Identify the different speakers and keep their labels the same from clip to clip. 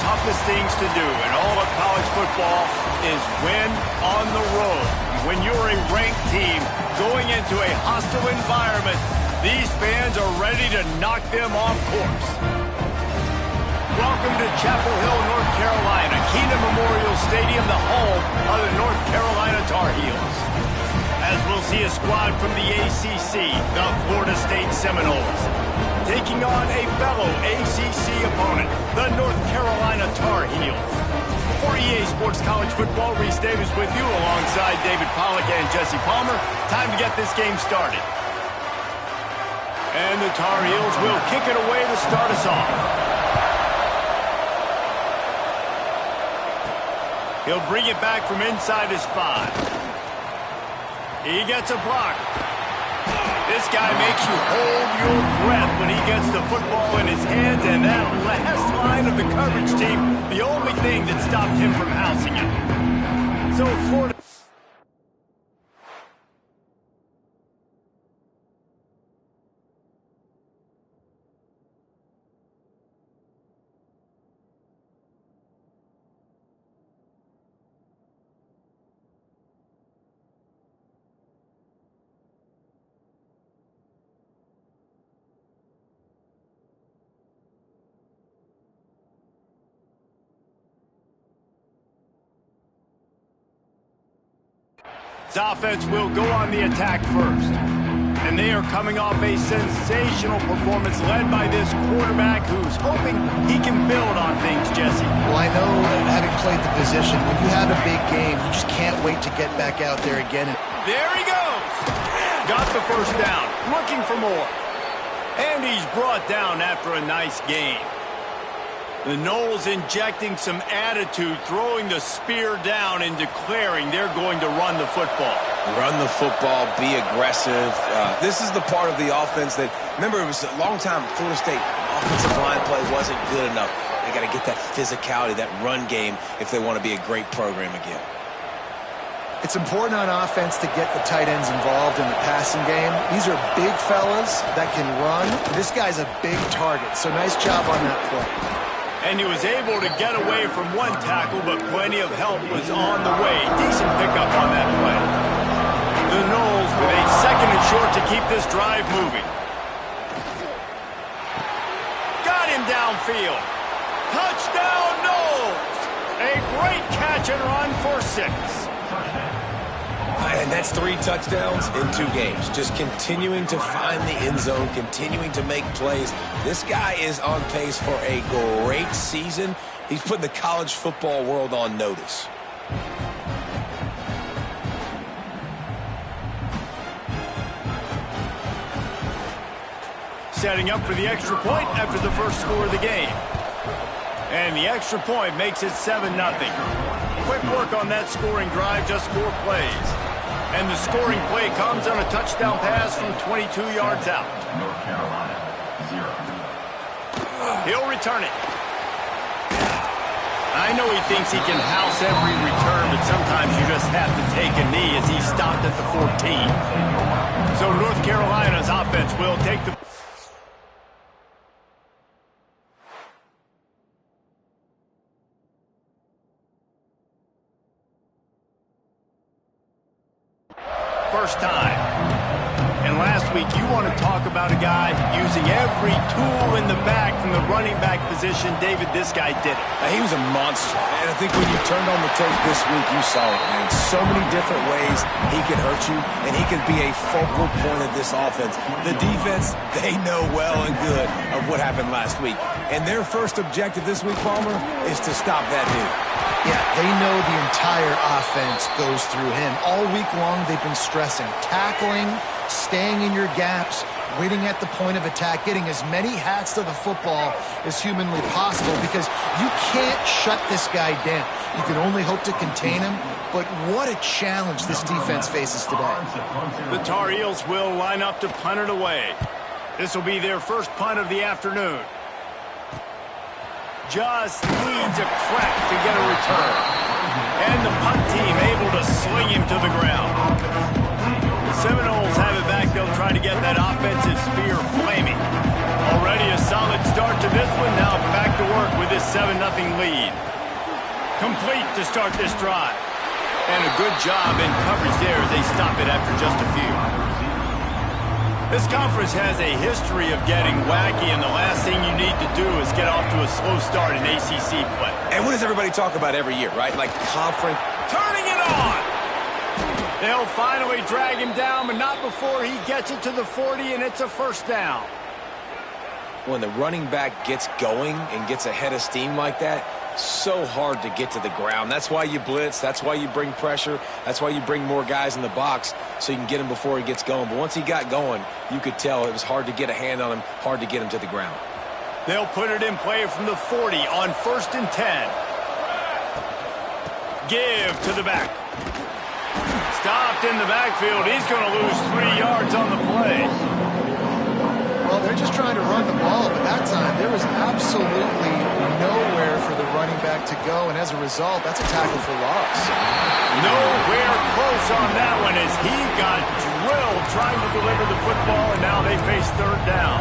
Speaker 1: toughest things to do in all of college football is win on the road. When you're a ranked team going into a hostile environment, these fans are ready to knock them off course. Welcome to Chapel Hill, North Carolina, Keenan Memorial Stadium, the home of the North Carolina Tar Heels. As we'll see a squad from the ACC, the Florida State Seminoles, taking on a fellow ACC opponent, the North Carolina Tar Heels. For EA Sports College Football, Reese Davis with you alongside David Pollack and Jesse Palmer. Time to get this game started. And the Tar Heels will kick it away to start us off. He'll bring it back from inside his 5. He gets a block. This guy makes you hold your breath when he gets the football in his hands, and that last line of the coverage team, the only thing that stopped him from housing it. So Florida... His offense will go on the attack first. And they are coming off a sensational performance led by this quarterback who's hoping he can build on things, Jesse.
Speaker 2: Well, I know, having played the position, when you have a big game, you just can't wait to get back out there again.
Speaker 1: There he goes! Got the first down, looking for more. And he's brought down after a nice game. The Noles injecting some attitude, throwing the spear down and declaring they're going to run the football.
Speaker 3: Run the football, be aggressive. This is the part of the offense that, remember, it was a long time Florida State offensive line play wasn't good enough. They got to get that physicality, that run game, if they want to be a great program again.
Speaker 2: It's important on offense to get the tight ends involved in the passing game. These are big fellas that can run. This guy's a big target, so nice job on that play.
Speaker 1: And he was able to get away from one tackle, but plenty of help was on the way. Decent pickup on that play. The Noles with a second and short to keep this drive moving. Got him downfield. Touchdown, Noles! A great catch and run for 6.
Speaker 3: And that's 3 touchdowns in 2 games. Just continuing to find the end zone, continuing to make plays. This guy is on pace for a great season. He's putting the college football world on notice.
Speaker 1: Setting up for the extra point after the first score of the game. And the extra point makes it 7-0. Quick work on that scoring drive, just 4 plays. And the scoring play comes on a touchdown pass from 22 yards out.
Speaker 4: North Carolina, 0.
Speaker 1: He'll return it. I know he thinks he can house every return, but sometimes you just have to take a knee as he stopped at the 14. So North Carolina's offense will take the... first time. And last week, you want to talk about a guy using every tool in the bag from the running back position. David, this guy did it.
Speaker 3: He was a monster. And I think when you turned on the tape this week, you saw it, man. So many different ways he can hurt you, and he can be a focal point of this offense. The defense, they know well and good of what happened last week. And their first objective this week, Palmer, is to stop that dude.
Speaker 2: Yeah, they know the entire offense goes through him. All week long, they've been stressing tackling, staying in your gaps, waiting at the point of attack, getting as many hats to the football as humanly possible, because you can't shut this guy down. You can only hope to contain him, but what a challenge this defense faces today.
Speaker 1: The Tar Heels will line up to punt it away. This will be their first punt of the afternoon. Just needs a crack to get a return. And the punt team able to sling him to the ground. The Seminoles have it back. They'll try to get that offensive spear flaming. Already a solid start to this one. Now back to work with this 7-0 lead. Complete to start this drive. And a good job in coverage there as they stop it after just a few. This conference has a history of getting wacky, and the last thing you need to do is get off to a slow start in ACC play.
Speaker 3: And what does everybody talk about every year, right? Like conference.
Speaker 1: Turning it on! They'll finally drag him down, but not before he gets it to the 40, and it's a first down.
Speaker 3: When the running back gets going and gets ahead of steam like that, so hard to get to the ground. That's why you blitz. That's why you bring pressure. That's why you bring more guys in the box so you can get him before he gets going. But once he got going, you could tell it was hard to get a hand on him, hard to get him to the ground.
Speaker 1: They'll put it in play from the 40 on 1st and 10. Give to the back. Stopped in the backfield. He's going to lose 3 yards on the play.
Speaker 2: Well, they're just trying to run the ball, but that time there was absolutely nowhere for the running back to go, and as a result, that's a tackle for loss.
Speaker 1: Nowhere close on that one as he got drilled trying to deliver the football, and now they face 3rd down.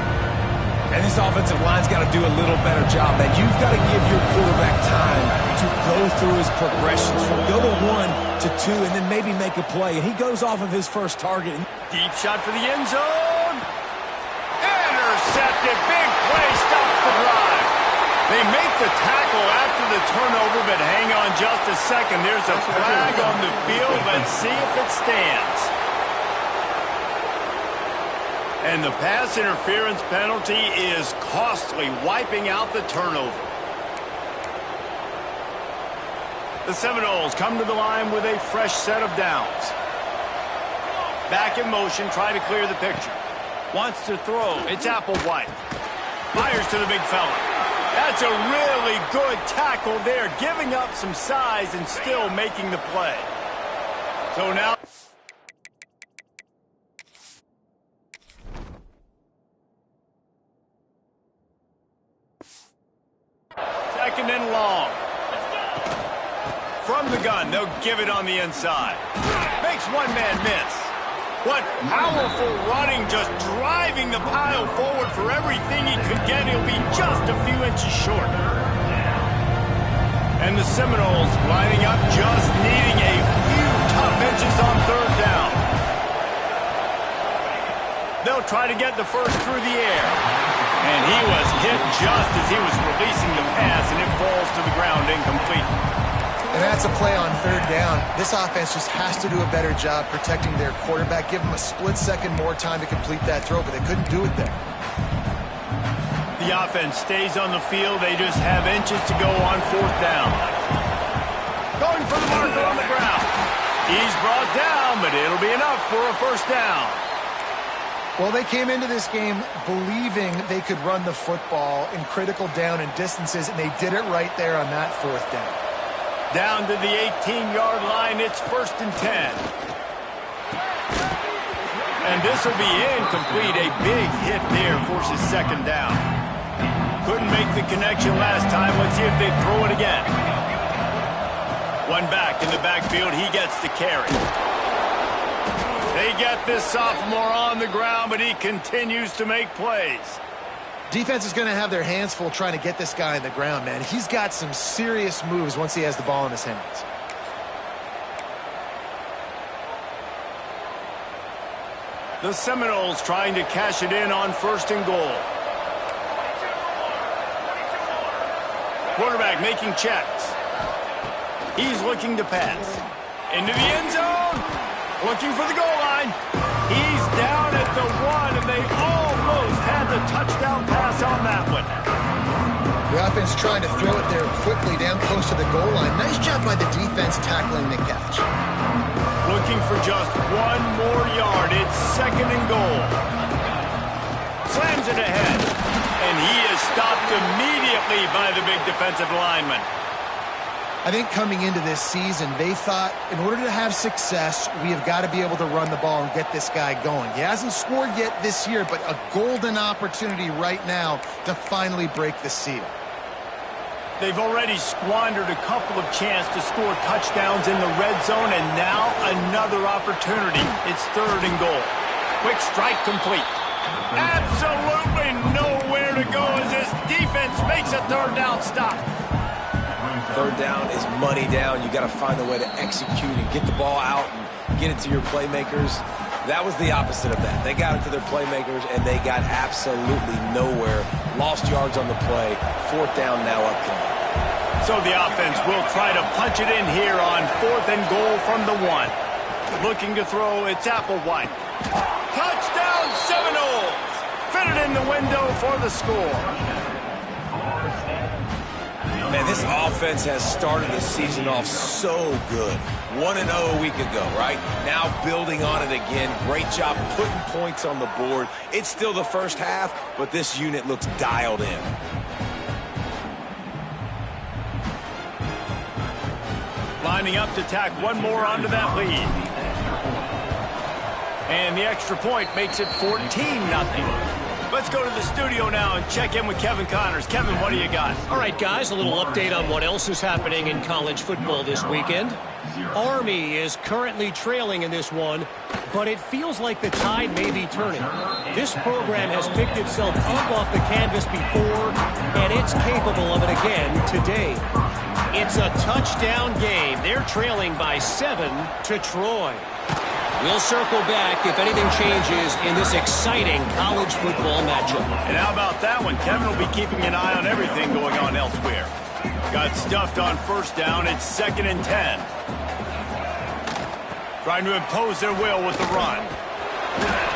Speaker 3: And this offensive line's got to do a little better job. That you've got to give your quarterback time to go through his progressions. From go to 1 to 2 and then maybe make a play. And he goes off of his first target.
Speaker 1: Deep shot for the end zone. Intercepted. Big play. Stops the drive. They make the tackle after the turnover, but hang on just a second. There's a flag on the field. Let's see if it stands. And the pass interference penalty is costly, wiping out the turnover. The Seminoles come to the line with a fresh set of downs. Back in motion, try to clear the picture. Wants to throw. It's Applewhite. Fires to the big fella. That's a really good tackle there, giving up some size and still making the play. So now... Second and long. From the gun, they'll give it on the inside. Makes one man miss. What powerful running, just driving the pile forward for everything he could get. He'll be just a few inches short. And the Seminoles lining up, just needing a few tough inches on 3rd down. They'll try to get the first through the air. And he was hit just as he was releasing the pass, and it falls to the ground incomplete.
Speaker 2: And that's a play on 3rd down. This offense just has to do a better job protecting their quarterback. Give them a split second more time to complete that throw, but they couldn't do it there.
Speaker 1: The offense stays on the field. They just have inches to go on 4th down. Going for the marker on the ground. He's brought down, but it'll be enough for a first down.
Speaker 2: Well, they came into this game believing they could run the football in critical down and distances, and they did it right there on that 4th down.
Speaker 1: Down to the 18-yard line, it's 1st and 10. And this will be incomplete. A big hit there forces 2nd down. Couldn't make the connection last time. Let's see if they throw it again. One back in the backfield. He gets the carry. They get this sophomore on the ground, but he continues to make plays.
Speaker 2: Defense is going to have their hands full trying to get this guy on the ground, man. He's got some serious moves once he has the ball in his hands.
Speaker 1: The Seminoles trying to cash it in on 1st and goal. Quarterback making checks. He's looking to pass. Into the end zone. Looking for the goal line. He's down at the 1, and they almost had the touchdown pass on that one.
Speaker 2: The offense trying to throw it there quickly down close to the goal line. Nice job by the defense tackling the catch.
Speaker 1: Looking for just 1 more yard. It's 2nd and goal. Slams it ahead. And he is stopped immediately by the big defensive lineman.
Speaker 2: I think coming into this season, they thought in order to have success, we have got to be able to run the ball and get this guy going. He hasn't scored yet this year, but a golden opportunity right now to finally break the seal.
Speaker 1: They've already squandered a couple of chances to score touchdowns in the red zone, and now another opportunity. It's 3rd and goal. Quick strike complete. Absolutely nowhere to go as this defense makes a 3rd down stop.
Speaker 3: Third down is money down. You got to find a way to execute and get the ball out and get it to your playmakers. That was the opposite of that. They got it to their playmakers, and they got absolutely nowhere. Lost yards on the play. Fourth down now upcoming.
Speaker 1: So the offense will try to punch it in here on 4th and goal from the 1. Looking to throw, it's Applewhite. Touchdown Seminoles! Fitted in the window for the score.
Speaker 3: Man, this offense has started the season off so good. 1-0 a week ago, right? Now building on it again. Great job putting points on the board. It's still the first half, but this unit looks dialed in.
Speaker 1: Lining up to tack one more onto that lead. And the extra point makes it 14-0. Let's go to the studio now and check in with Kevin Connors. Kevin, what do you got?
Speaker 4: All right, guys, a little update on what else is happening in college football this weekend. Army is currently trailing in this one, but it feels like the tide may be turning. This program has picked itself up off the canvas before, and it's capable of it again today. It's a touchdown game. They're trailing by 7 to Troy. We'll circle back if anything changes in this exciting college football matchup.
Speaker 1: And how about that one? Kevin will be keeping an eye on everything going on elsewhere. Got stuffed on first down. It's 2nd and 10. Trying to impose their will with the run.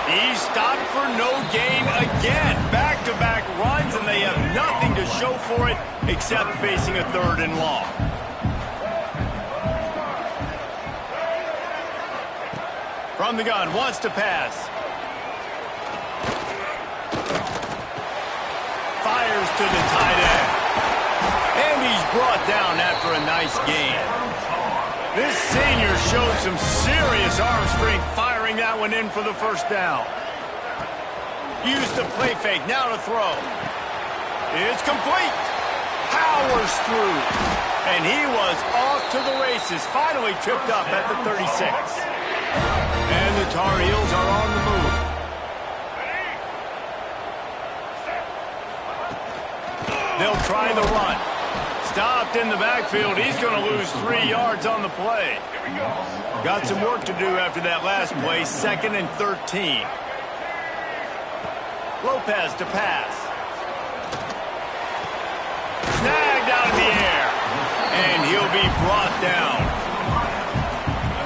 Speaker 1: He's stopped for no gain again. Back-to-back runs, and they have nothing to show for it except facing a 3rd and long. From the gun, wants to pass. Fires to the tight end. And he's brought down after a nice gain. This senior showed some serious arm strength firing that one in for the first down. Used the play fake, now to throw. It's complete. Powers through. And he was off to the races. Finally tripped up at the 36. And the Tar Heels are on the move. They'll try the run. Stopped in the backfield. He's going to lose 3 yards on the play. Got some work to do after that last play. 2nd and 13. Lopez to pass. Snagged out of the air. And he'll be brought down.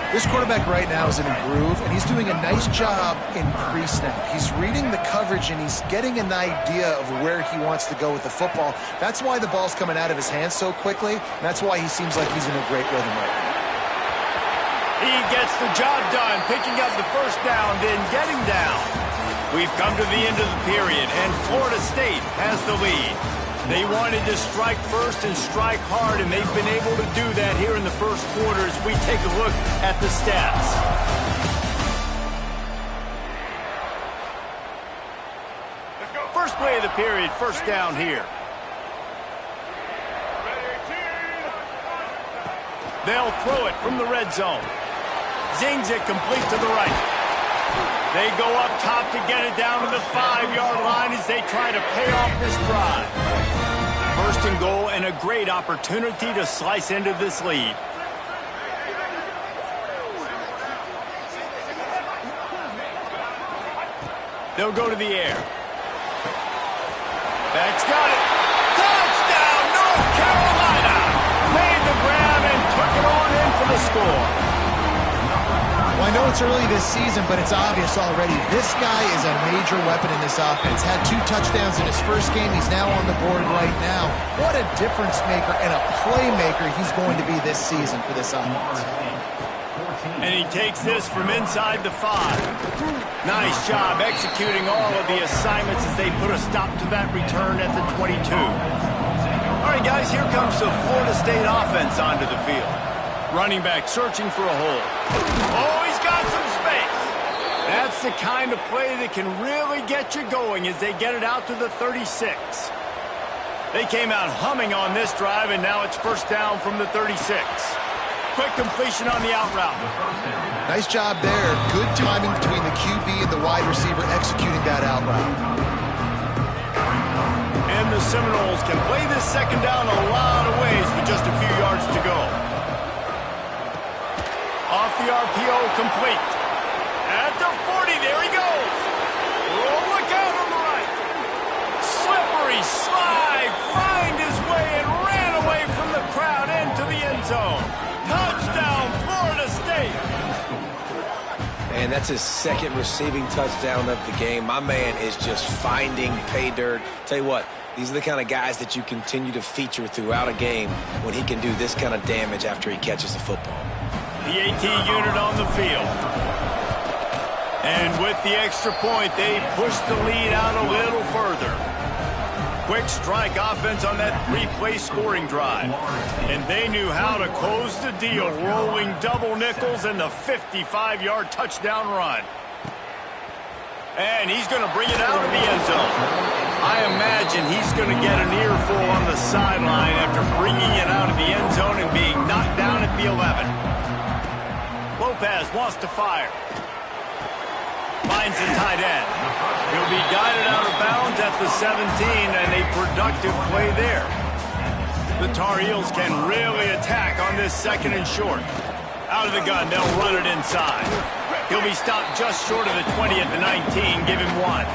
Speaker 2: This quarterback right now is in a groove, and he's doing a nice job in pre-snap. He's reading the coverage, and he's getting an idea of where he wants to go with the football. That's why the ball's coming out of his hands so quickly, and that's why he seems like he's in a great rhythm right now.
Speaker 1: He gets the job done, picking up the first down, then getting down. We've come to the end of the period, and Florida State has the lead. They wanted to strike first and strike hard, and they've been able to do that here in the first quarter as we take a look at the stats. First play of the period, first down here. They'll throw it from the red zone. Zings it complete to the right. They go up top to get it down to the 5-yard line as they try to pay off this drive. First and goal, and a great opportunity to slice into this lead. They'll go to the air. That's got it. Touchdown, North Carolina! Made the grab and took it on in for the score.
Speaker 2: Well, I know it's early this season, but it's obvious already. This guy is a major weapon in this offense. Had 2 touchdowns in his first game. He's now on the board right now. What a difference maker and a playmaker he's going to be this season for this offense.
Speaker 1: And he takes this from inside the 5. Nice job executing all of the assignments as they put a stop to that return at the 22. All right, guys, here comes the Florida State offense onto the field. Running back searching for a hole. Oh, he's got some space. That's the kind of play that can really get you going as they get it out to the 36. They came out humming on this drive, and now it's first down from the 36. Quick completion on the out route.
Speaker 2: Nice job there. Good timing between the QB and the wide receiver executing that out route.
Speaker 1: And the Seminoles can play this second down a lot of ways with just a few yards to go. Off the RPO, complete. At the 40, there he goes. Oh, look out on the right. Slippery slide, find his way and ran away from the crowd into the end zone. Touchdown, Florida State.
Speaker 3: And that's his second receiving touchdown of the game. My man is just finding pay dirt. Tell you what, these are the kind of guys that you continue to feature throughout a game when he can do this kind of damage after he catches the football.
Speaker 1: The AT unit on the field. And with the extra point, they push the lead out a little further. Quick strike offense on that three-play scoring drive. And they knew how to close the deal, rolling double nickels and the 55-yard touchdown run. And he's going to bring it out of the end zone. I imagine he's going to get an earful on the sideline after bringing it out of the end zone and being knocked down at the 11. Lopez wants to fire. Finds the tight end. He'll be guided out of bounds at the 17, and a productive play there. The Tar Heels can really attack on this second and short. Out of the gun, they'll run it inside. He'll be stopped just short of the 20 at the 19, give him one.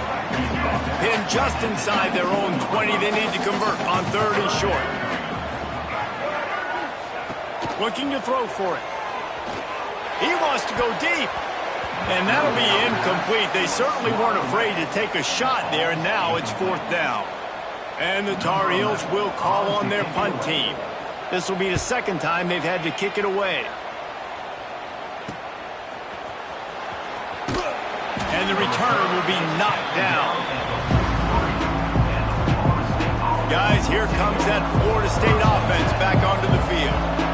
Speaker 1: Pinned just inside their own 20, they need to convert on third and short. Looking to throw for it. He wants to go deep. And that'll be incomplete. They certainly weren't afraid to take a shot there, and now it's fourth down. And the Tar Heels will call on their punt team. This will be the second time they've had to kick it away. And the returner will be knocked down. Guys, here comes that Florida State offense back onto the field.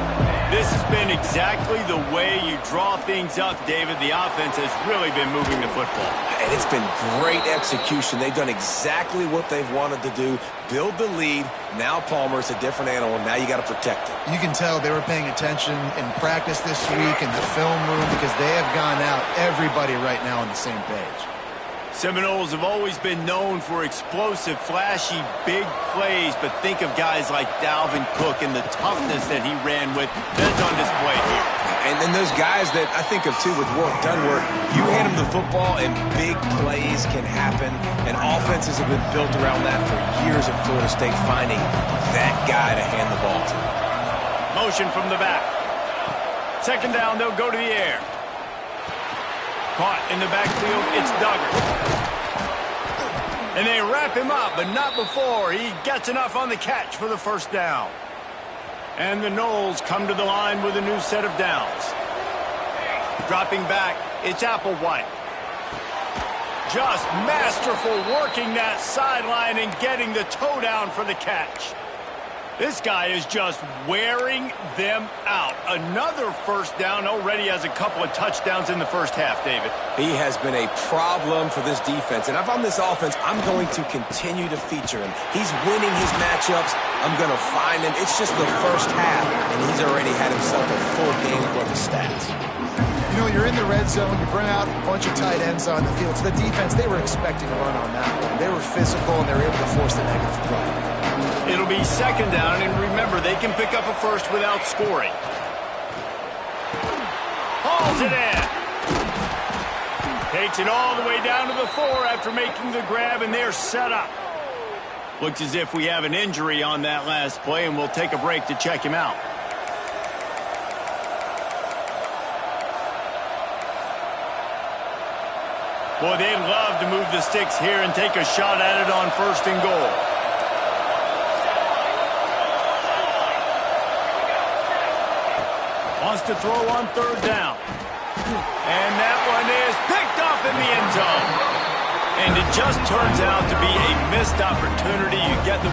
Speaker 1: This has been exactly the way you draw things up, David. The offense has really been moving the football.
Speaker 3: And it's been great execution. They've done exactly what they've wanted to do. Build the lead. Now Palmer's a different animal. Now you got to protect it.
Speaker 2: You can tell they were paying attention in practice this week in the film room because they have gone out, everybody right now on the same page.
Speaker 1: Seminoles have always been known for explosive, flashy, big plays, but think of guys like Dalvin Cook and the toughness that he ran with. That's on display here.
Speaker 3: And then those guys that I think of, too, with work done work, you hand them the football and big plays can happen, and offenses have been built around that for years at Florida State, finding that guy to hand the ball to.
Speaker 1: Motion from the back. Second down, they'll go to the air. Caught in the backfield, it's Duggar. And they wrap him up, but not before he gets enough on the catch for the first down. And the Noles come to the line with a new set of downs. Dropping back, it's Applewhite. Just masterful working that sideline and getting the toe down for the catch. This guy is just wearing them out. Another first down, already has a couple of touchdowns in the first half, David.
Speaker 3: He has been a problem for this defense. And if I'm this offense, I'm going to continue to feature him. He's winning his matchups. I'm going to find him. It's just the first half, and he's already had himself a full game for the stats.
Speaker 2: You know, you're in the red zone, you bring out a bunch of tight ends on the field. So the defense, they were expecting a run on that one. They were physical, and they were able to force the negative throw.
Speaker 1: It'll be second down, and remember, they can pick up a first without scoring. Hauls it in. Takes it all the way down to the 4 after making the grab, and they're set up. Looks as if we have an injury on that last play, and we'll take a break to check him out. Boy, they'd love to move the sticks here and take a shot at it on first and goal. Wants to throw on third down. And that one is picked off in the end zone. And it just turns out to be a missed opportunity. You get the...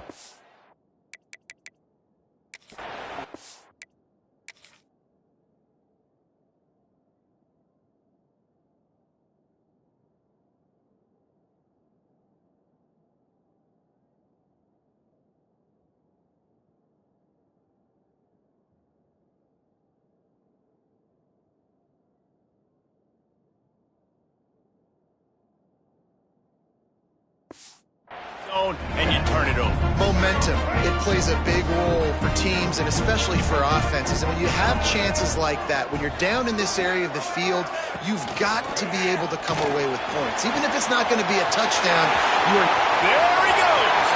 Speaker 1: and you turn it over.
Speaker 2: momentum, it plays a big role for teams and especially for offenses. And when you have chances like that, when you're down in this area of the field, you've got to be able to come away with points. Even if it's not going to be a touchdown,
Speaker 1: There he goes!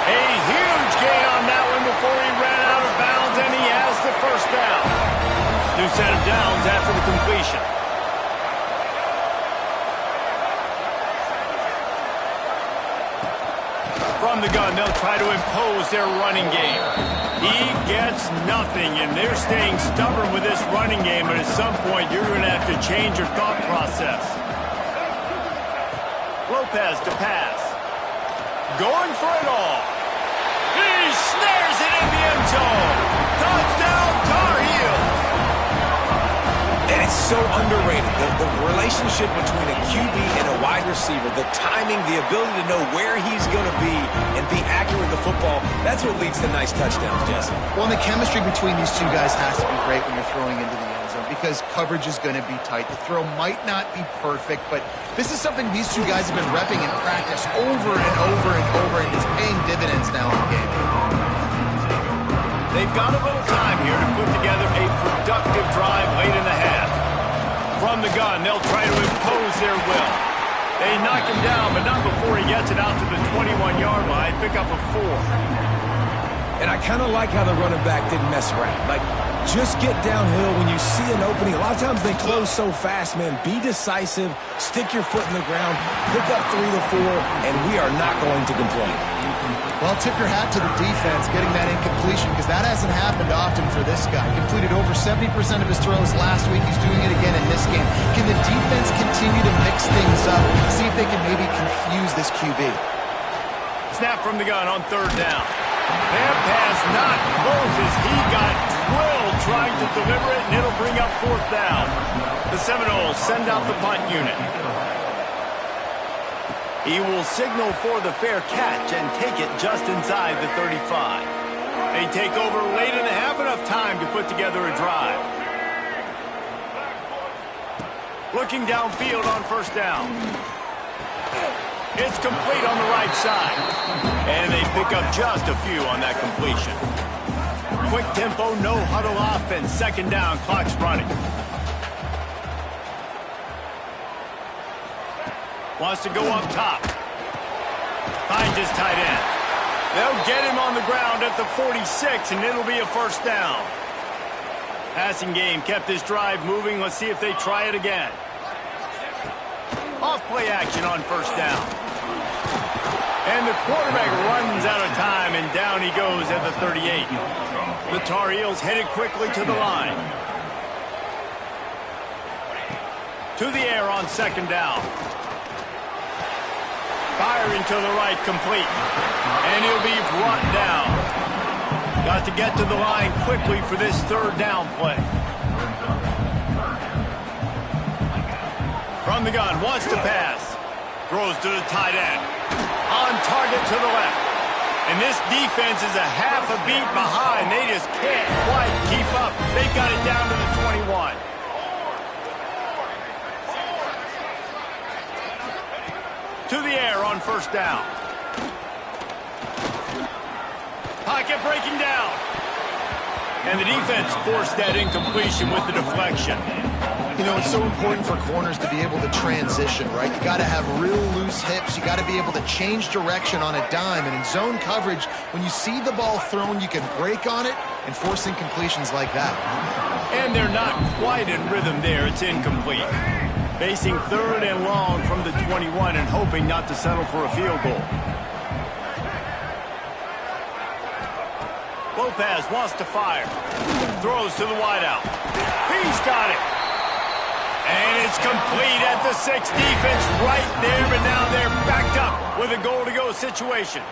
Speaker 1: A huge gain on that one before he ran out of bounds, and he has the first down. New set of downs after the completion. From the gun, they'll try to impose their running game. He gets nothing, and they're staying stubborn with this running game, but at some point, you're going to have to change your thought process. Lopez to pass. Going for it all. He snares it in the end zone. Touchdown, Tar Heels.
Speaker 3: And it's so underrated. The relationship between a QB and a wide receiver, the timing, the ability to know where he's going to be and be accurate with the football, that's what leads to nice touchdowns, Jesse.
Speaker 2: Well, and the chemistry between these two guys has to be great when you're throwing into the end zone because coverage is going to be tight. The throw might not be perfect, but this is something these two guys have been repping in practice over and over and over, and it's paying dividends now in the game.
Speaker 1: They've got a little time here to put together a productive drive late in the half. From the gun, they'll try to impose their will. They knock him down, but not before he gets it out to the 21-yard line. Pick up a 4.
Speaker 3: And I kind of like how the running back didn't mess around. Like, just get downhill when you see an opening. A lot of times they close so fast, man. Be decisive, stick your foot in the ground, pick up 3 to 4, and we are not going to complain.
Speaker 2: Well, tip your hat to the defense getting that incompletion because that hasn't happened often for this guy. Completed over 70% of his throws last week. He's doing it again in this game. Can the defense continue to mix things up? See if they can maybe confuse this QB.
Speaker 1: Snap from the gun on 3rd down. That pass not close as he got drilled trying to deliver it, and it'll bring up 4th down. The Seminoles send out the punt unit. He will signal for the fair catch and take it just inside the 35. They take over late in the half, enough time to put together a drive. Looking downfield on 1st down. It's complete on the right side. And they pick up just a few on that completion. Quick tempo, no huddle offense. 2nd down, clock's running. Wants to go up top. Finds his tight end. They'll get him on the ground at the 46, and it'll be a 1st down. Passing game kept this drive moving. Let's see if they try it again. Off play action on 1st down. And the quarterback runs out of time, and down he goes at the 38. The Tar Heels headed quickly to the line. To the air on 2nd down. Firing to the right, complete. And he'll be brought down. Got to get to the line quickly for this 3rd down play. From the gun, wants to pass. Throws to the tight end. On target to the left. And this defense is a half a beat behind. They just can't quite keep up. They've got it down to the 21. To the air on 1st down. Pocket breaking down. And the defense forced that incompletion with the deflection.
Speaker 2: You know, it's so important for corners to be able to transition, right? You got to have real loose hips. You got to be able to change direction on a dime. And in zone coverage, when you see the ball thrown, you can break on it and force incompletions like that.
Speaker 1: And they're not quite in rhythm there. It's incomplete. Facing 3rd and long from the 21 and hoping not to settle for a field goal. Lopez wants to fire. Throws to the wideout. He's got it. And it's complete at the 6. Defense right there, but now they're backed up with a goal-to-go situation.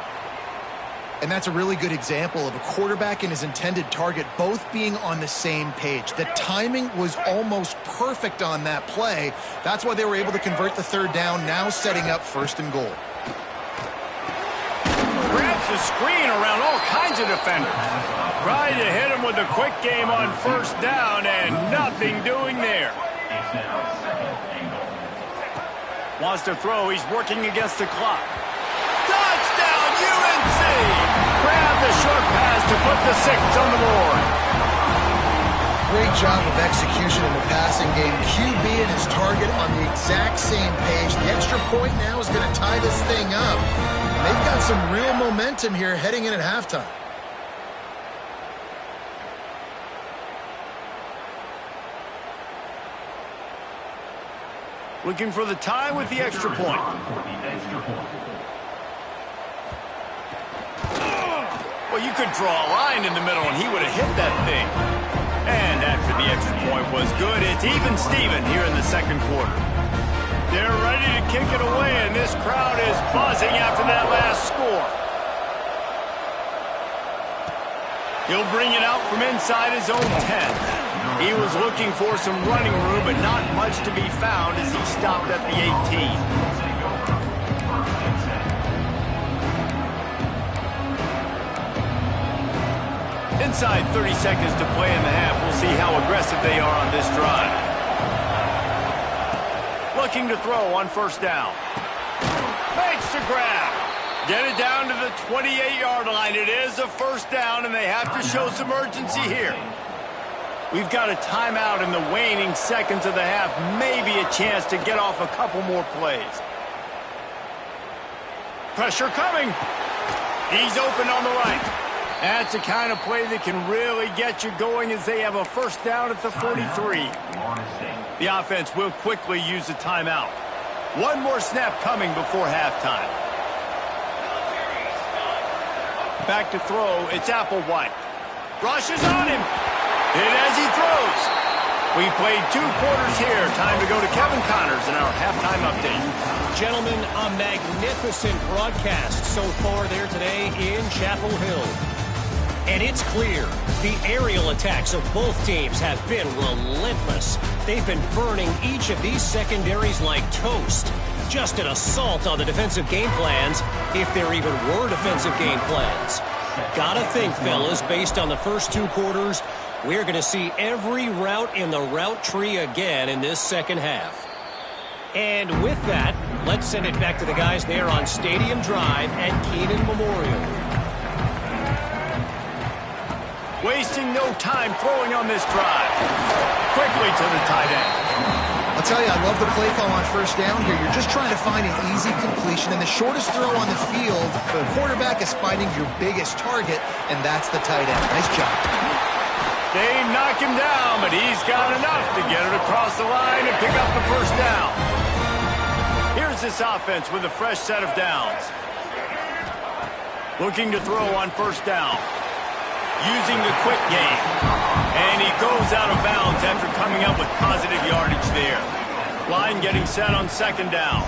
Speaker 2: And that's a really good example of a quarterback and his intended target both being on the same page. The timing was almost perfect on that play. That's why they were able to convert the 3rd down, now setting up 1st and goal.
Speaker 1: Grabs the screen around all kinds of defenders. Tried to hit him with a quick game on 1st down, and nothing doing there. Wants to throw. He's working against the clock. Touchdown, grab the short pass to put the 6 on the board.
Speaker 2: Great job of execution in the passing game. QB and his target on the exact same page. The extra point now is going to tie this thing up. And they've got some real momentum here heading in at halftime.
Speaker 1: Looking for the tie with the extra point. Well, you could draw a line in the middle and he would have hit that thing. And after the extra point was good, it's even Steven here in the second quarter. They're ready to kick it away, and this crowd is buzzing after that last score. He'll bring it out from inside his own 10. He was looking for some running room, but not much to be found as he stopped at the 18. Inside 30 seconds to play in the half. We'll see how aggressive they are on this drive. Looking to throw on first down. Makes the grab. Get it down to the 28-yard line. It is a first down, and they have to show some urgency here. We've got a timeout in the waning seconds of the half. Maybe a chance to get off a couple more plays. Pressure coming. He's open on the right. That's the kind of play that can really get you going as they have a first down at the 43. The offense will quickly use the timeout. One more snap coming before halftime. Back to throw, it's Applewhite. Rushes on him. Hit as he throws. We've played 2 quarters here. Time to go to Kevin Connors in our halftime update.
Speaker 4: Gentlemen, a magnificent broadcast so far there today in Chapel Hill. And it's clear, the aerial attacks of both teams have been relentless. They've been burning each of these secondaries like toast. Just an assault on the defensive game plans, if there even were defensive game plans. Gotta think, fellas, based on the first 2 quarters, we're going to see every route in the route tree again in this second half. And with that, let's send it back to the guys there on Stadium Drive at Kenan Memorial.
Speaker 1: Wasting no time throwing on this drive. Quickly to the tight end.
Speaker 2: I'll tell you, I love the play call on first down here. You're just trying to find an easy completion, and the shortest throw on the field, the quarterback is finding your biggest target, and that's the tight end. Nice job.
Speaker 1: They knock him down, but he's got enough to get it across the line and pick up the first down. Here's this offense with a fresh set of downs. Looking to throw on first down. Using the quick game. And he goes out of bounds after coming up with positive yardage there. Line getting set on second down.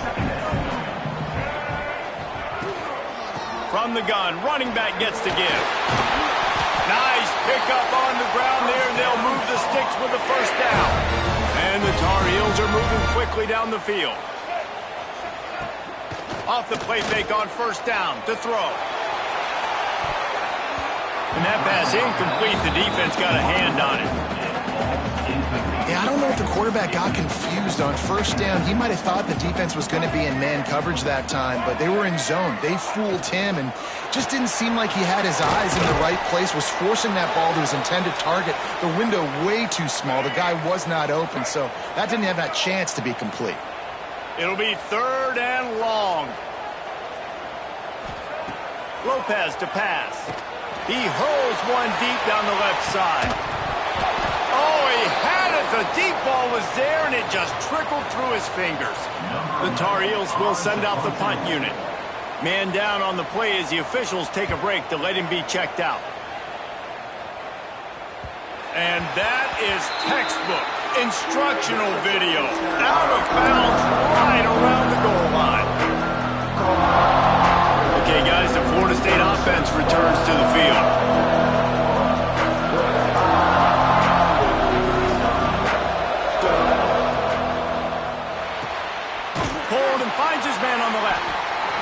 Speaker 1: From the gun, running back gets to give. Nice pickup on the ground there. They'll move the sticks with the first down. And the Tar Heels are moving quickly down the field. Off the play fake on first down to throw. And that pass incomplete. The defense got a hand on it.
Speaker 2: Yeah, I don't know if the quarterback got confused on first down. He might have thought the defense was going to be in man coverage that time, but they were in zone. They fooled him and just didn't seem like he had his eyes in the right place, was forcing that ball to his intended target. The window way too small. The guy was not open, so that didn't have that chance to be complete.
Speaker 1: It'll be third and long. Lopez to pass. He hurls one deep down the left side. Oh, he had it. The deep ball was there, and it just trickled through his fingers. The Tar Heels will send out the punt unit. Man down on the play as the officials take a break to let him be checked out. And that is textbook instructional video. Out of bounds right around the goal line. Okay, guys, the Florida State offense returns to the field. Hold and finds his man on the left.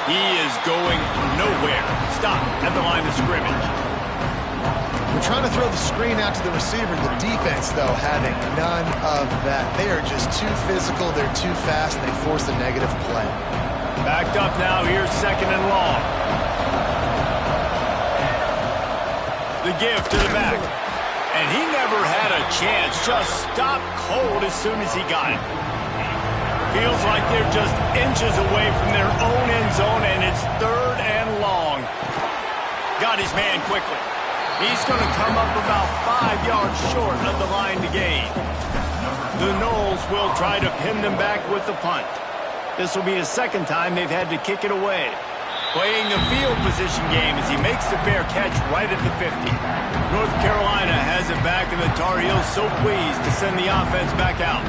Speaker 1: He is going nowhere. Stop at the line of scrimmage.
Speaker 2: We're trying to throw the screen out to the receiver. The defense, though, having none of that. They are just too physical. They're too fast, and they force a negative play.
Speaker 1: Backed up now. Here's second and long. The give to the back. And he never had a chance. Just stopped cold as soon as he got it. Feels like they're just inches away from their own end zone, and it's 3rd and long. Got his man quickly. He's going to come up about 5 yards short of the line to gain. The Noles will try to pin them back with the punt. This will be the 2nd time they've had to kick it away. Playing the field position game as he makes the fair catch right at the 50. North Carolina has it back, and the Tar Heels so pleased to send the offense back out.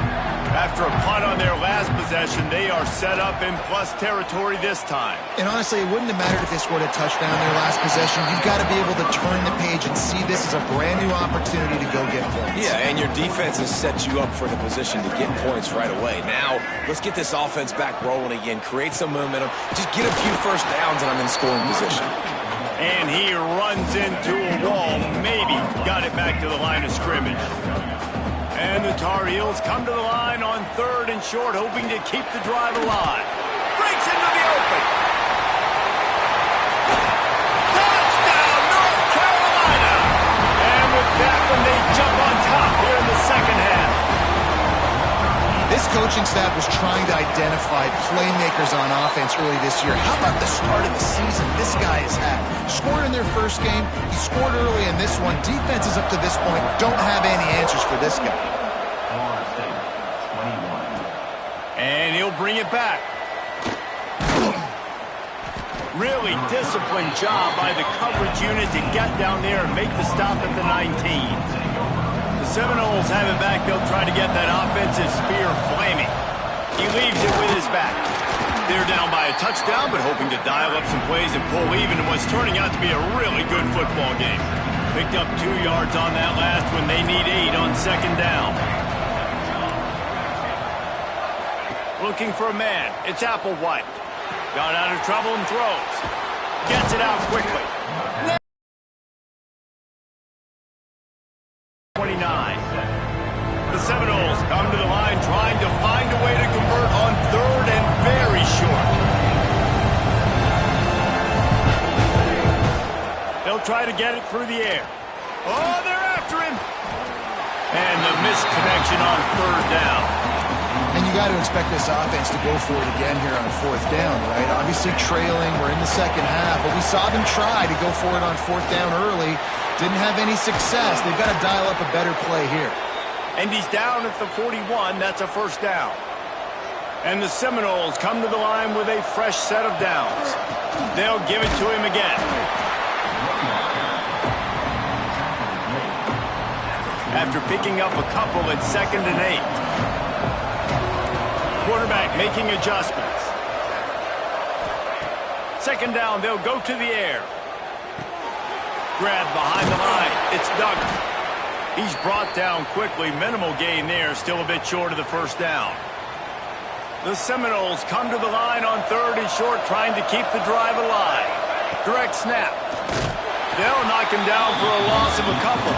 Speaker 1: After a punt on their last possession, they are set up in plus territory this time.
Speaker 2: And honestly, it wouldn't have mattered if they scored a touchdown in their last possession. You've got to be able to turn the page and see this as a brand new opportunity to go get points.
Speaker 3: Yeah, and your defense has set you up for the position to get points right away. Now, let's get this offense back rolling again, create some momentum, just get a few first downs, and I'm in scoring position.
Speaker 1: And he runs into a wall, maybe got it back to the line of scrimmage. And the Tar Heels come to the line on 3rd and short, hoping to keep the drive alive. Breaks into the open. Touchdown, North Carolina! And with that one, they jump on top here in the 2nd half.
Speaker 2: This coaching staff was trying to identify playmakers on offense early this year. How about the start of the season this guy has had? Scored in their first game. He scored early in this one. Defenses up to this point don't have any answers for this guy.
Speaker 1: And he'll bring it back. Really disciplined job by the coverage unit to get down there and make the stop at the 19. The Seminoles have it back. They'll try to get that offensive spear flaming. He leaves it with his back. They're down by a touchdown, but hoping to dial up some plays and pull even in what's turning out to be a really good football game. Picked up 2 yards on that last when they need 8 on 2nd down. Looking for a man. It's Applewhite. Got out of trouble and throws. Gets it out quickly. 29. The Seminoles come to the line trying to find a way to convert on 3rd and very short. They'll try to get it through the air. Oh, they're after him. And the missed connection on 3rd down.
Speaker 2: And you got to expect this offense to go for it again here on 4th down, right? Obviously trailing. We're in the 2nd half, but we saw them try to go for it on 4th down early. Didn't have any success. They've got to dial up a better play here.
Speaker 1: And he's down at the 41. That's a 1st down. And the Seminoles come to the line with a fresh set of downs. They'll give it to him again. After picking up a couple at 2nd and 8. Quarterback making adjustments. 2nd down, they'll go to the air. Grab behind the line. It's Duggar. He's brought down quickly. Minimal gain there. Still a bit short of the 1st down. The Seminoles come to the line on 3rd and short, trying to keep the drive alive. Direct snap. They'll knock him down for a loss of a couple.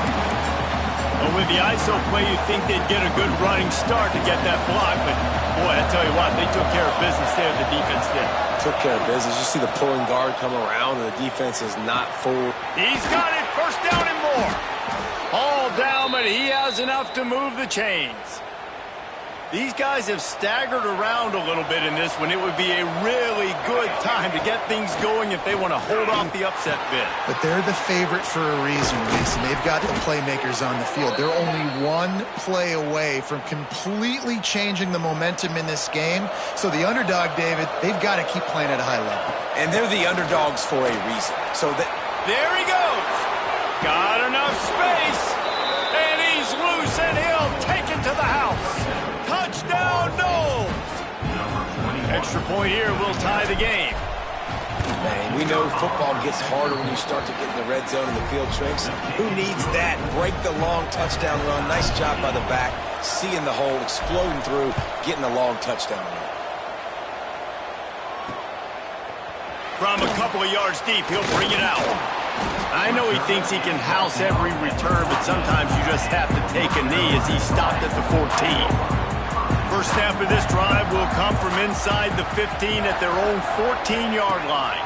Speaker 1: Well, with the ISO play, you'd think they'd get a good running start to get that block, but boy, I tell you what, they took care of business there, the defense did.
Speaker 3: Took care of business. You see the pulling guard come around, and the defense is not full.
Speaker 1: He's got it, 1st down and more. All down, but he has enough to move the chains. These guys have staggered around a little bit in this one. It would be a really good time to get things going if they want to hold off the upset bid.
Speaker 2: But they're the favorite for a reason, Reese, and they've got the playmakers on the field. They're only one play away from completely changing the momentum in this game. So the underdog, David, they've got to keep playing at a high level.
Speaker 3: And they're the underdogs for a reason. So that
Speaker 1: there he goes. Got enough space. And he's loose, and he'll take it to the house. Touchdown, Noles! Extra point here will tie the game.
Speaker 3: Man, we know football gets harder when you start to get in the red zone and the field shrinks. Who needs that? Break the long touchdown run. Nice job by the back. Seeing the hole, exploding through, getting a long touchdown run.
Speaker 1: From a couple of yards deep, he'll bring it out. I know he thinks he can house every return, but sometimes you just have to take a knee as he stopped at the 14. First snap of this drive will come from inside the 15 at their own 14-yard line.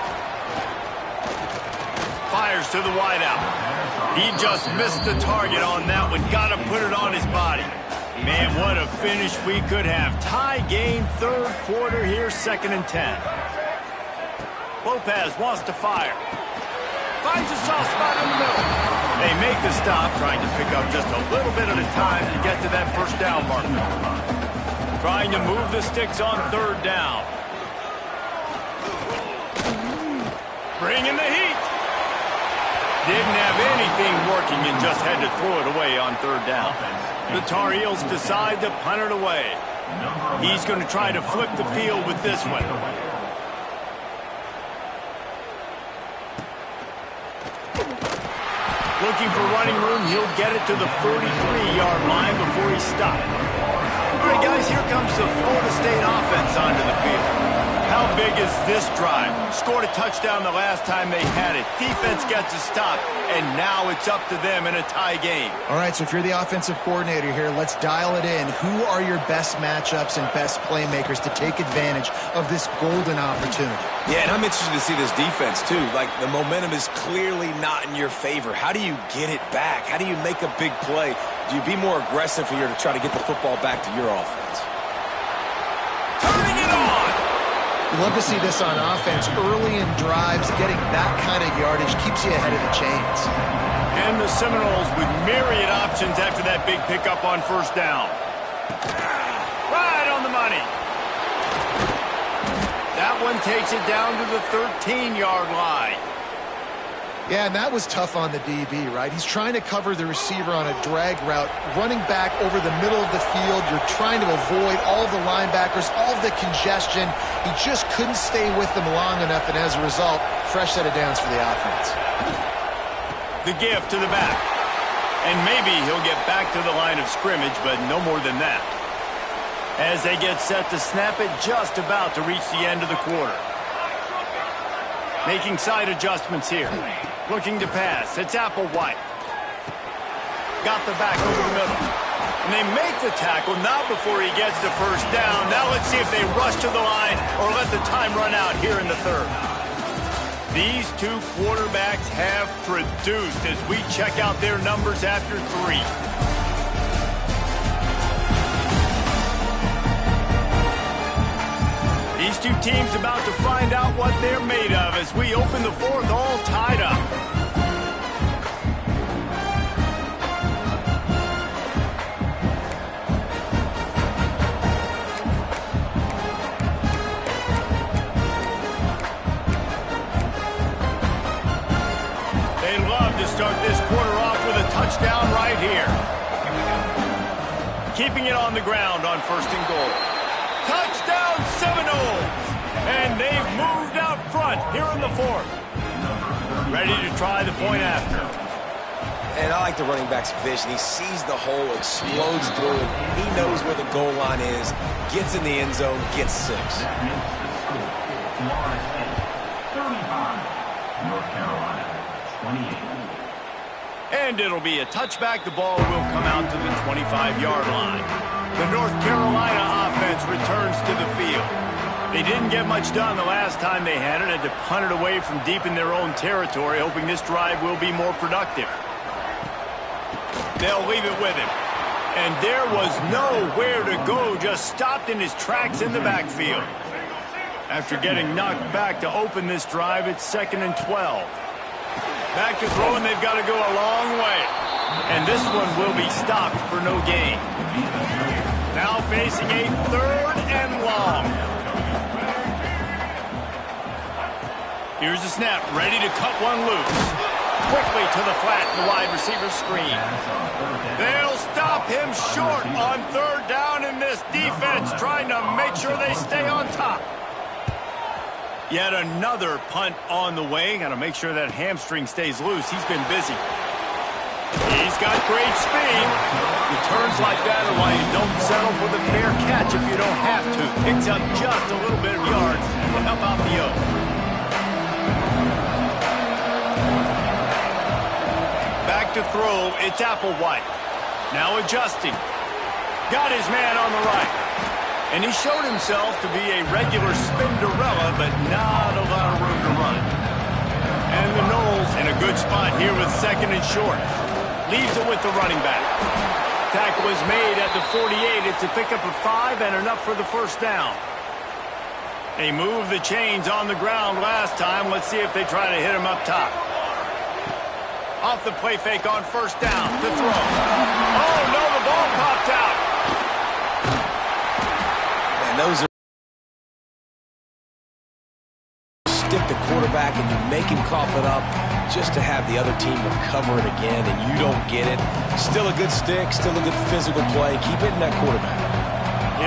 Speaker 1: Fires to the wideout. He just missed the target on that one. Got to put it on his body. Man, what a finish we could have. Tie game, third quarter here, 2nd and 10. Lopez wants to fire. Finds a soft spot in the middle. They make the stop, trying to pick up just a little bit at a time to get to that first down marker. Trying to move the sticks on 3rd down. Bringing the heat. Didn't have anything working and just had to throw it away on 3rd down. The Tar Heels decide to punt it away. He's going to try to flip the field with this one. Looking for running room, he'll get it to the 43-yard line before he stopped. All right, guys, here comes the Florida State offense onto the field. How big is this drive? Scored a touchdown the last time they had it. Defense gets a stop, and now it's up to them in a tie game.
Speaker 2: All right, so if you're the offensive coordinator here, let's dial it in. Who are your best matchups and best playmakers to take advantage of this golden opportunity?
Speaker 3: Yeah, and I'm interested to see this defense, too. Like, the momentum is clearly not in your favor. How do you get it back? How do you make a big play? Do you be more aggressive here to try to get the football back to your offense?
Speaker 1: Turning it on!
Speaker 2: You love to see this on offense. Early in drives, getting that kind of yardage keeps you ahead of the chains.
Speaker 1: And the Seminoles with myriad options after that big pickup on 1st down. Right on the money. That one takes it down to the 13-yard line.
Speaker 2: Yeah, and that was tough on the DB, right? He's trying to cover the receiver on a drag route, running back over the middle of the field. You're trying to avoid all of the linebackers, all of the congestion. He just couldn't stay with them long enough, and as a result, fresh set of downs for the offense.
Speaker 1: The gift to the back. And maybe he'll get back to the line of scrimmage, but no more than that. As they get set to snap it, just about to reach the end of the quarter. Making side adjustments here. Looking to pass. It's Applewhite. Got the back over the middle. And they make the tackle, not before he gets the 1st down. Now let's see if they rush to the line or let the time run out here in the 3rd. These two quarterbacks have produced as we check out their numbers after 3. These two teams about to find out what they're made of as we open the 4th all tied up. They love to start this quarter off with a touchdown right here. Keeping it on the ground on 1st and goal. Touchdown Seminoles! And they've moved out front here in the 4th. Ready to try the point after.
Speaker 3: And I like the running back's vision. He sees the hole, explodes through it. He knows where the goal line is, gets in the end zone, gets 6.
Speaker 5: North Carolina, 28.
Speaker 1: And it'll be a touchback. The ball will come out to the 25-yard line. The North Carolina offense returns to the field. They didn't get much done the last time they had it. Had to punt it away from deep in their own territory, hoping this drive will be more productive. They'll leave it with him. And there was nowhere to go, just stopped in his tracks in the backfield. After getting knocked back to open this drive, it's 2nd and 12. Back to throwing, they've got to go a long way. And this one will be stopped for no gain. Now facing a 3rd and long. Here's the snap, ready to cut one loose. Quickly to the flat, the wide receiver screen. They'll stop him short on 3rd down in this defense, trying to make sure they stay on top. Yet another punt on the way. Got to make sure that hamstring stays loose. He's been busy. He's got great speed. Returns like that are why you don't settle for the fair catch if you don't have to. Picks up just a little bit of yards to help out the O. Back to throw, it's Applewhite. Now adjusting. Got his man on the right. And he showed himself to be a regular Spinderella, but not a lot of room to run. And the Noles in a good spot here with second and short. Leaves it with the running back. Tackle was made at the 48. It's a pickup of 5 and enough for the first down. They moved the chains on the ground last time. Let's see if they try to hit him up top. Off the play fake on first down to throw. Oh, no, the ball popped out.
Speaker 3: And those are stick the quarterback and you make him cough it up just to have the other team recover it again, and you don't get it. Still a good stick, still a good physical play. Keep hitting that quarterback.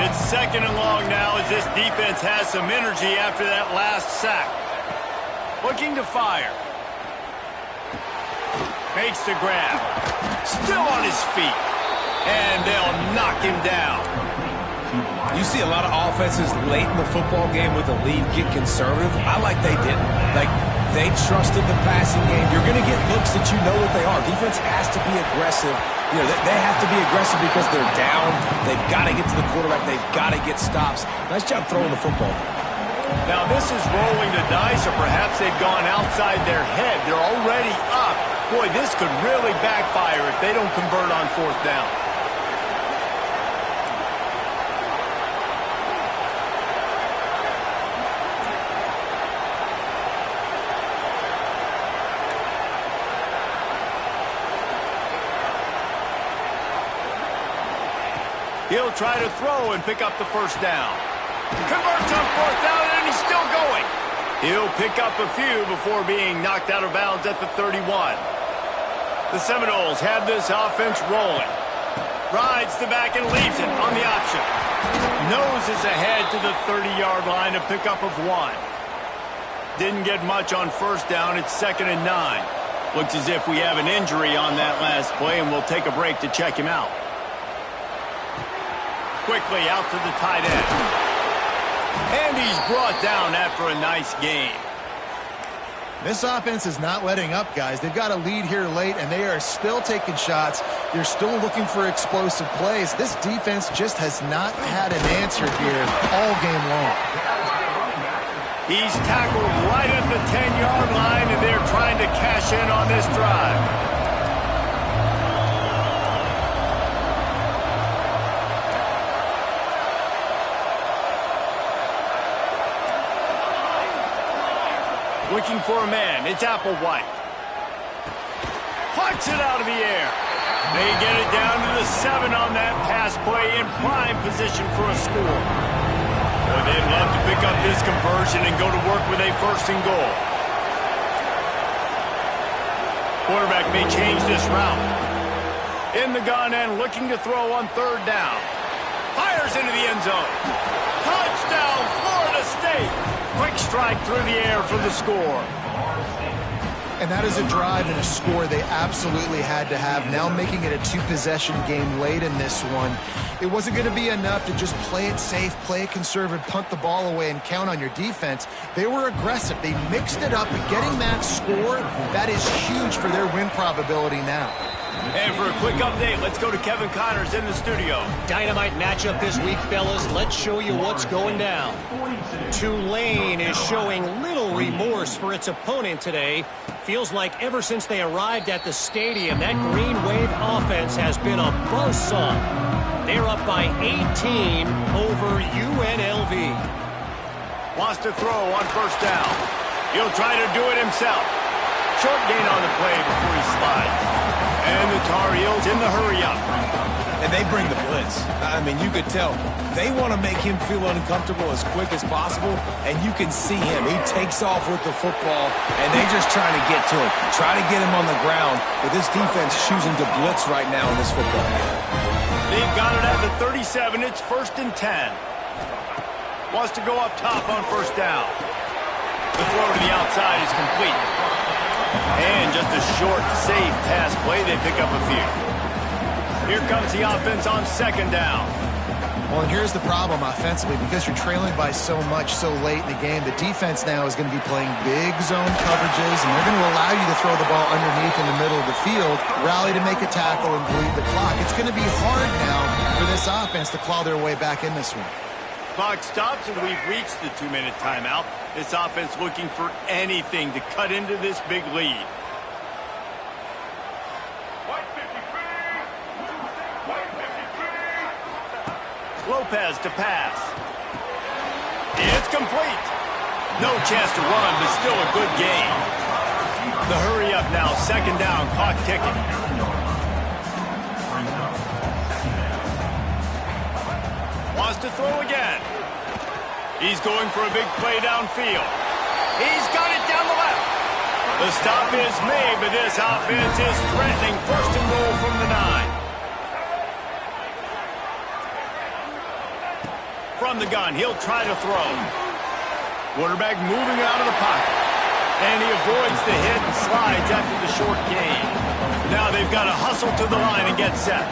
Speaker 1: It's second and long now as this defense has some energy after that last sack. Looking to fire. Makes the grab. Still on his feet. And they'll knock him down.
Speaker 3: You see a lot of offenses late in the football game with a lead get conservative. I like they didn't. Like, they trusted the passing game. You're going to get looks that you know what they are. Defense has to be aggressive. You know, they have to be aggressive because they're down. They've got to get to the quarterback. They've got to get stops. Nice job throwing the football.
Speaker 1: Now, this is rolling the dice, or perhaps they've gone outside their head. They're already up. Boy, this could really backfire if they don't convert on fourth down. He'll try to throw and pick up the first down. Converts on fourth down, and he's still going. He'll pick up a few before being knocked out of bounds at the 31. The Seminoles have this offense rolling. Rides the back and leaves it on the option. Noses ahead to the 30-yard line, a pickup of 1. Didn't get much on first down. It's second and 9. Looks as if we have an injury on that last play, and we'll take a break to check him out. Quickly out to the tight end. And he's brought down after a nice game.
Speaker 2: This offense is not letting up, guys. They've got a lead here late, and they are still taking shots. They're still looking for explosive plays. This defense just has not had an answer here all game long.
Speaker 1: He's tackled right at the 10-yard line, and they're trying to cash in on this drive. Looking for a man. It's Applewhite. Punts it out of the air. They get it down to the 7 on that pass play in prime position for a score. Boy, they'd love to pick up this conversion and go to work with a first and goal. Quarterback may change this route. In the gun and looking to throw on third down. Fires into the end zone. Touchdown, Florida State. Quick strike through the air for the score.
Speaker 2: And that is a drive and a score they absolutely had to have. Now making it a 2-possession game late in this one. It wasn't going to be enough to just play it safe, play it conservative, punt the ball away, and count on your defense. They were aggressive. They mixed it up, and getting that score, that is huge for their win probability now.
Speaker 1: And for a quick update, let's go to Kevin Connors in the studio.
Speaker 4: Dynamite matchup this week, fellas. Let's show you what's going down. Tulane is showing little remorse for its opponent today. Feels like ever since they arrived at the stadium, that Green Wave offense has been a buzzsaw. They're up by 18 over UNLV.
Speaker 1: Wants to throw on first down. He'll try to do it himself. Short gain on the play before he slides. And the Tar Heels in the hurry-up.
Speaker 3: And they bring the blitz. I mean, you could tell. They want to make him feel uncomfortable as quick as possible, and you can see him. He takes off with the football, and they're just trying to get to him. Try to get him on the ground, but this defense choosing to blitz right now in this football game.
Speaker 1: They've got it at the 37. It's first and 10. Wants to go up top on first down. The throw to the outside is complete. And just a short, safe pass play. They pick up a few. Here comes the offense on second down.
Speaker 2: Well, and here's the problem offensively. Because you're trailing by so much so late in the game, the defense now is going to be playing big zone coverages, and they're going to allow you to throw the ball underneath in the middle of the field, rally to make a tackle, and bleed the clock. It's going to be hard now for this offense to claw their way back in this one.
Speaker 1: Clock stops, and we've reached the 2-minute timeout. This offense looking for anything to cut into this big lead. Lopez to pass. It's complete. No chance to run, but still a good game. The hurry up now, second down, clock ticking. Wants to throw again. He's going for a big play downfield. He's got it down the left. The stop is made, but this offense is threatening. First and goal from the 9. From the gun, he'll try to throw. Quarterback moving out of the pocket. And he avoids the hit and slides after the short gain. Now they've got to hustle to the line and get set.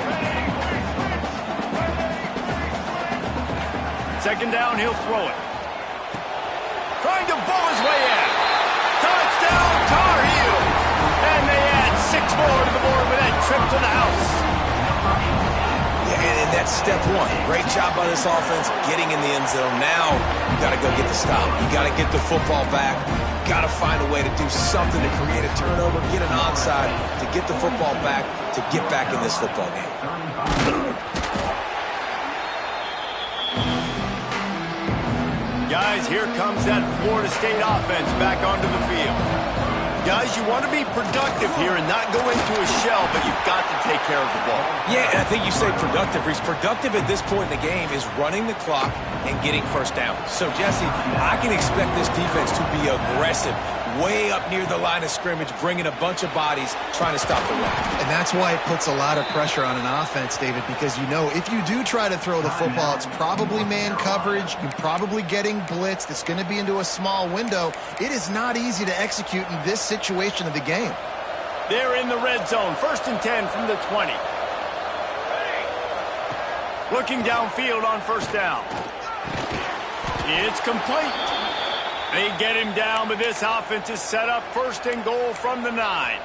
Speaker 1: Second down, he'll throw it. Trying to bowl his way in. Touchdown, Tar Heels! And they add 6 more to the board with that trip to the house.
Speaker 3: Yeah, and that's step 1. Great job by this offense getting in the end zone. Now you got to go get the stop. You got to get the football back. Got to find a way to do something to create a turnover, get an onside, to get the football back, to get back in this football game.
Speaker 1: Guys, here comes that Florida State offense back onto the field. Guys, you want to be productive here and not go into a shell, but you've got to take care of the ball.
Speaker 3: Yeah, and I think you say productive. He's productive at this point in the game is running the clock and getting first down. So, Jesse, I can expect this defense to be aggressive, way up near the line of scrimmage, bringing a bunch of bodies, trying to stop the run.
Speaker 2: And that's why it puts a lot of pressure on an offense, David, because you know if you do try to throw the football, it's probably man coverage. You're probably getting blitzed. It's going to be into a small window. It is not easy to execute in this situation of the game.
Speaker 1: They're in the red zone. First and 10 from the 20. Looking downfield on first down. It's complete. They get him down, but this offense is set up first and goal from the 9.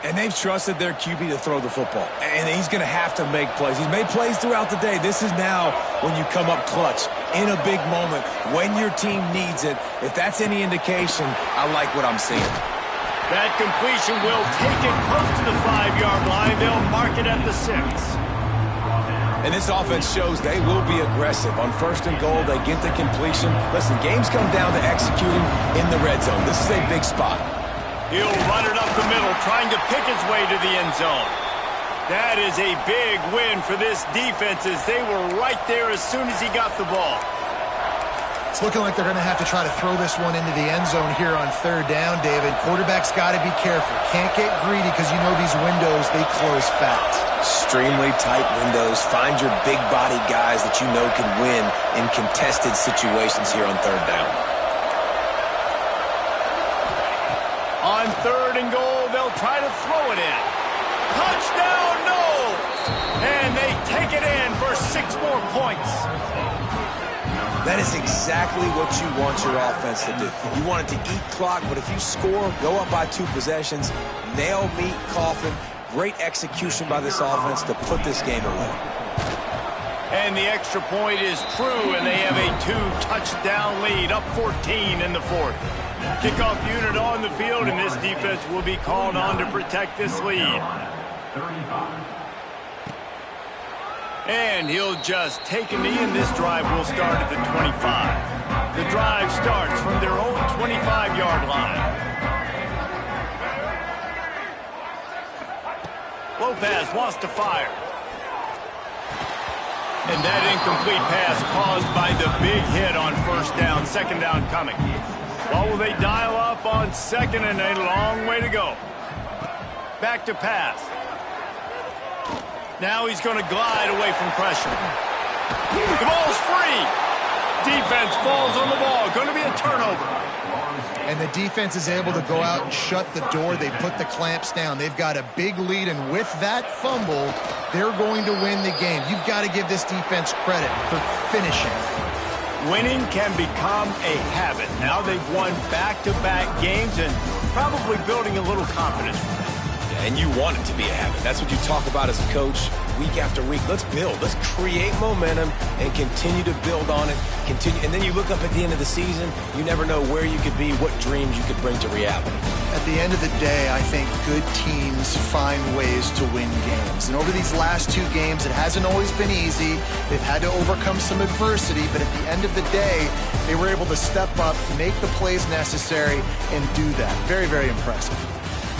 Speaker 3: And they've trusted their QB to throw the football. And he's going to have to make plays. He's made plays throughout the day. This is now when you come up clutch in a big moment when your team needs it. If that's any indication, I like what I'm seeing.
Speaker 1: That completion will take it close to the 5-yard line. They'll mark it at the 6.
Speaker 3: And this offense shows they will be aggressive. On first and goal, they get the completion. Listen, games come down to executing in the red zone. This is a big spot.
Speaker 1: He'll run it up the middle, trying to pick his way to the end zone. That is a big win for this defense as they were right there as soon as he got the ball.
Speaker 2: It's looking like they're going to have to try to throw this one into the end zone here on third down, David. Quarterback's got to be careful. Can't get greedy because you know these windows, they close fast.
Speaker 3: Extremely tight windows. Find your big body guys that you know can win in contested situations here on third down.
Speaker 1: On third and goal, they'll try to throw it in. Touchdown, no! And they take it in for 6 more points.
Speaker 3: That is exactly what you want your offense to do. You want it to eat clock, but if you score, go up by 2 possessions, nail, meet, coffin. Great execution by this offense to put this game away.
Speaker 1: And the extra point is true, and they have a 2-touchdown lead, up 14 in the 4th. Kickoff unit on the field, and this defense will be called on to protect this lead.
Speaker 5: 35.
Speaker 1: And he'll just take a knee, and this drive will start at the 25. The drive starts from their own 25-yard line. Lopez wants to fire. And that incomplete pass caused by the big hit on first down. Second down coming. Well, will they dial up on second, and a long way to go. Back to pass. Now he's going to glide away from pressure. The ball's free. Defense falls on the ball. Going to be a turnover.
Speaker 2: And the defense is able to go out and shut the door. They put the clamps down. They've got a big lead, and with that fumble, they're going to win the game. You've got to give this defense credit for finishing.
Speaker 1: Winning can become a habit. Now they've won back-to-back games and probably building a little confidence.
Speaker 3: And you want it to be a habit. That's what you talk about as a coach. week after week. Let's build. Let's create momentum and continue to build on it. And then you look up at the end of the season, you never know where you could be, what dreams you could bring to reality.
Speaker 2: At the end of the day, I think good teams find ways to win games. And over these last 2 games, it hasn't always been easy. They've had to overcome some adversity, but at the end of the day, they were able to step up, make the plays necessary, and do that. Very, very impressive.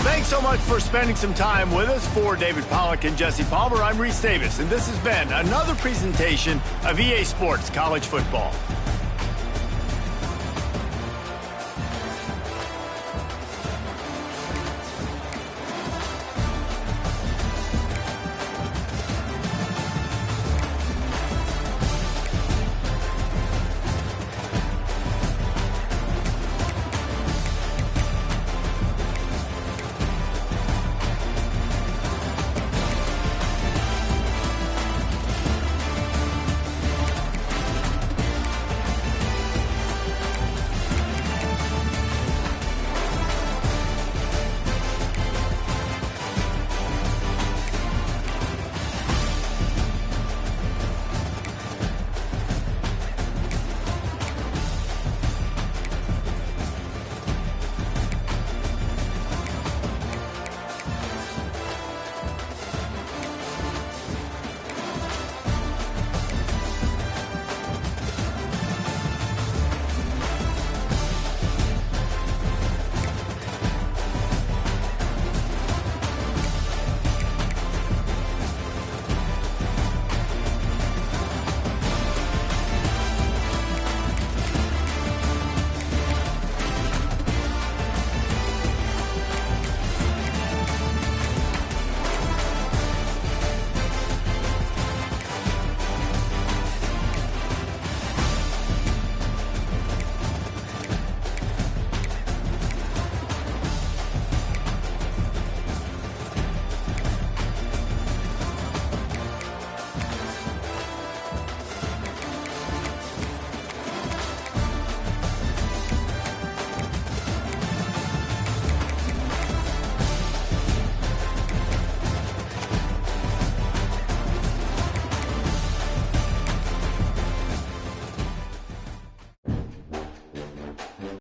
Speaker 1: Thanks so much for spending some time with us. For David Pollack and Jesse Palmer, I'm Reese Davis, and this has been another presentation of EA Sports College Football.